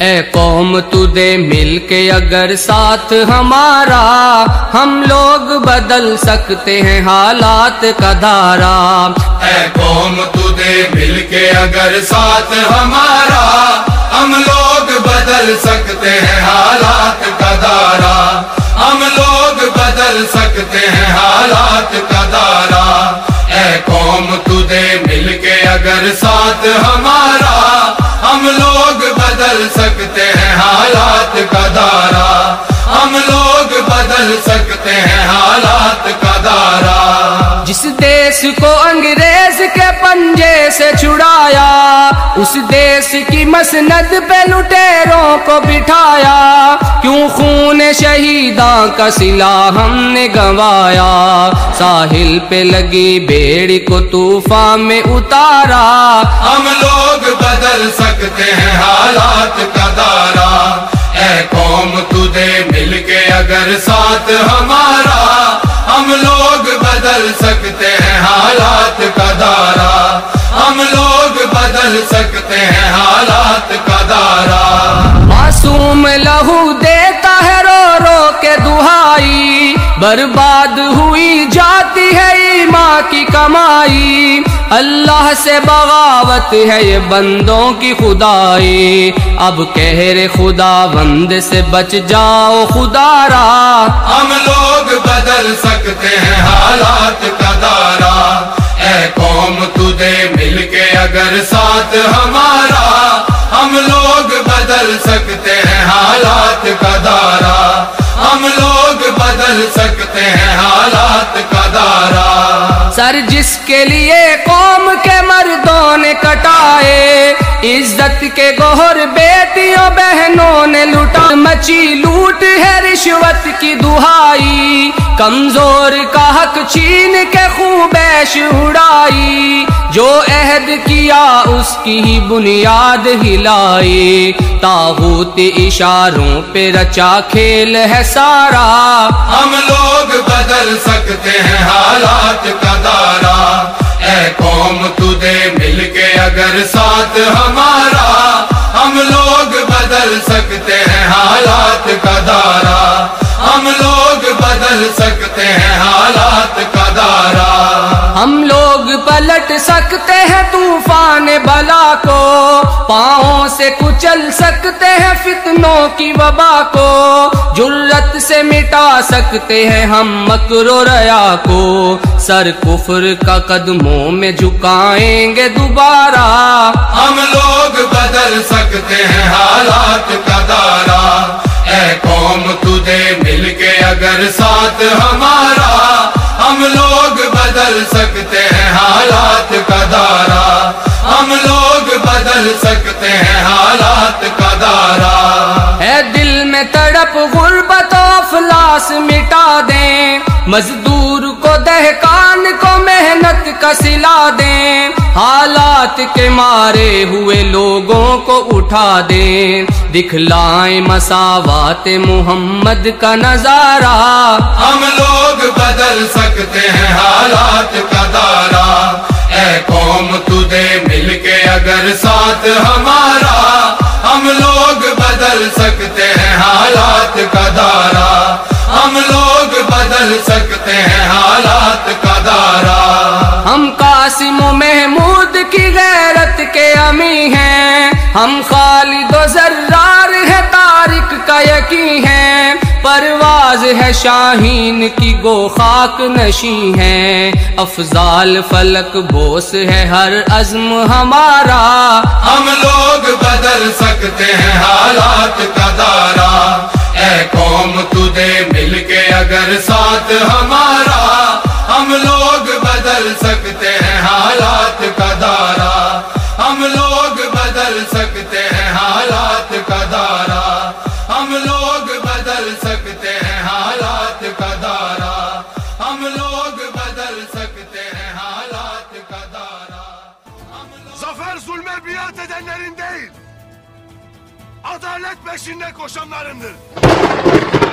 اے قوم تو دے مل کے اگر ساتھ ہمارا، ہم لوگ بدل سکتے ہیں حالات کا دھارا۔ اے قوم تو دے مل کے اگر ساتھ ہمارا، ہم لوگ بدل سکتے ہیں حالات کا دھارا، ہم لوگ بدل سکتے ہیں حالات کا دھارا۔ اے قوم تو دے مل کے اگر ساتھ ہمارا، ہم لوگ بدل سکتے ہیں حالات کا دھارا، ہم لوگ بدل سکتے ہیں حالات کا دھارا۔ جس دیس کو انگریز کے پنجے سے چھڑایا، اس دیس کی مسند پہ لٹیروں کو بٹھایا، کیوں خون شہیداں کا صلہ ہم نے گنوایا، ساحل پہ لگی بیڑی کو طوفان میں اتارا۔ ہم لوگ بدل سکتے ہیں حالات کا دھارا۔ اے قوم تو دے مل کے اگر ساتھ ہمارا، ہم لوگ بدل سکتے ہیں حالات کا دھارا، ہم لوگ بدل سکتے ہیں حالات کا دھارا۔ معصوم لہو دیتا ہے رو رو کے دہائی، برباد ہوئی جاتی ہے ایمان کی کمائی، اللہ سے بغاوت ہے یہ بندوں کی خدائی، اب قہر خدا بند سے بچ جاؤ خدا را۔ ہم لوگ بدل سکتے ہیں حالات کا دھارا۔ اے قوم تو دے مل کے اگر ساتھ ہمارا، ہم لوگ بدل سکتے ہیں حالات کا دھارا، ہم لوگ بدل سکتے ہیں حالات کا دھارا۔ سر جس کے لیے قوم کے مردوں نے کٹائے، عزت کے گوہر بیٹیوں بہنوں نے لوٹا، مچی لوٹ ہے رشوت کی دہائی، کمزور کا حق چھین کے خوب عیش اڑائی، جو عہد کیا اس کی ہی بنیاد ہلائی، طاغوت اشاروں پہ رچا کھیل ہے سارا۔ ہم لوگ بدل سکتے ہیں حالات کا دھارا۔ اے قوم تو دے مل کے اگر ساتھ ہمارا، ہم لوگ بدل سکتے ہیں حالات کا دھارا، ہم لوگ بدل سکتے ہیں حالات کا دھارا۔ ہم لوگ پلٹ سکتے ہیں طوفان بلا کو، پاؤں سے کچل سکتے ہیں فتنوں کی وبا کو، جرت سے مٹا سکتے ہیں ہم مکر و ریا کو، سر کفر کا قدموں میں جھکائیں گے دوبارہ۔ ہم لوگ بدل سکتے ہیں حالات کا دھارا۔ اے قوم تو دے مل کے اگر ساتھ ہمارا، ہم لوگ بدل سکتے ہیں حالات کا دھارا، ہم لوگ بدل سکتے ہیں حالات کا دھارا۔ اے دل میں تڑپ غربت و افلاس مٹا دیں، مزدور کو دہقان کو محنت کا صلہ دیں، حالات کے مارے ہوئے لوگوں کو اٹھا دیں، دکھلائیں مساوات محمد کا نظارہ۔ ہم لوگ بدل سکتے ہیں حالات کا دھارا۔ اے قوم تو دے مل کے اگر ساتھ ہمارا، ہم لوگ بدل سکتے ہیں حالات کا دھارا، ہم لوگ بدل سکتے ہیں حالات کا دھارا۔ ہم قاسم و محمود کی غیرت کے امی ہیں، ہم خالد و زرار ہے طارق کا یقین ہے، پرواز ہے شاہین کی گو خاک نشیں ہیں، افضال فلک بوس ہے ہر عزم ہمارا۔ ہم لوگ بدل سکتے ہیں حالات کا دھارا۔ اے قوم تو دے مل کے اگر ساتھ ہمارا، ہم لوگ بدل سکتے ہیں حالات کا دھارا، ہم لوگ بدل سکتے ہیں حالات کا دھارا، ہم لوگ بدل سکتے ہیں حالات کا دھارا، ہم لوگ بدل سکتے ہیں حالات کا دھارا۔ Zafer zulme biat edenlerin değil, adalet peşinde koşanlarındır.